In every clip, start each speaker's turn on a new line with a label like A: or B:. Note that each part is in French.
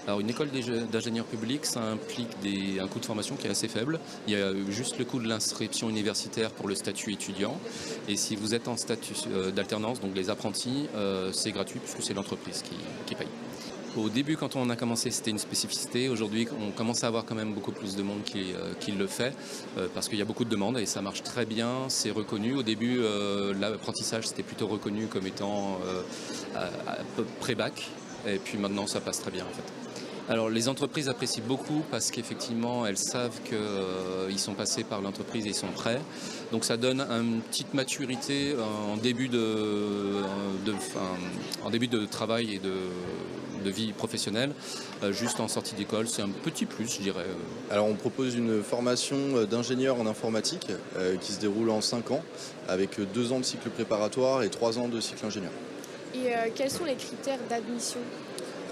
A: Alors une école d'ingénieur public, ça implique un coût de formation qui est assez faible. Il y a juste le coût de l'inscription universitaire pour le statut étudiant. Et si vous êtes en statut d'alternance, donc les apprentis, c'est gratuit puisque c'est l'entreprise qui paye. Au début, quand on a commencé, c'était une spécificité. Aujourd'hui, on commence à avoir quand même beaucoup plus de monde qui le fait parce qu'il y a beaucoup de demandes et ça marche très bien, c'est reconnu. Au début, l'apprentissage, c'était plutôt reconnu comme étant pré-bac et puis maintenant, ça passe très bien en fait. Alors les entreprises apprécient beaucoup parce qu'effectivement elles savent qu'ils sont passés par l'entreprise et ils sont prêts. Donc ça donne une petite maturité en début de travail et de vie professionnelle. Juste en sortie d'école, c'est un petit plus je dirais.
B: Alors on propose une formation d'ingénieur en informatique qui se déroule en 5 ans avec 2 ans de cycle préparatoire et 3 ans de cycle ingénieur.
C: Et quels sont les critères d'admission?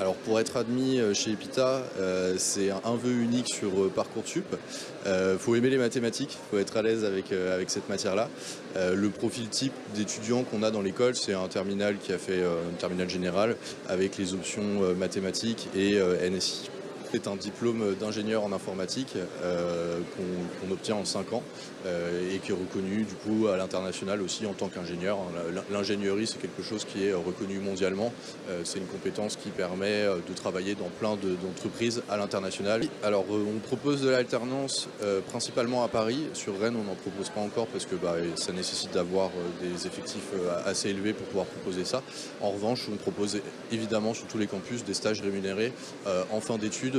B: Alors pour être admis chez EPITA, c'est un vœu unique sur Parcoursup. Faut aimer les mathématiques, faut être à l'aise avec cette matière-là. Le profil type d'étudiant qu'on a dans l'école, c'est un terminal qui a fait un terminal général avec les options mathématiques et NSI. C'est un diplôme d'ingénieur en informatique qu'on obtient en 5 ans et qui est reconnu du coup à l'international aussi en tant qu'ingénieur. L'ingénierie, c'est quelque chose qui est reconnu mondialement. C'est une compétence qui permet de travailler dans plein d'entreprises à l'international. Alors on propose de l'alternance principalement à Paris. Sur Rennes, on n'en propose pas encore parce que ça nécessite d'avoir des effectifs assez élevés pour pouvoir proposer ça. En revanche, on propose évidemment sur tous les campus des stages rémunérés en fin d'études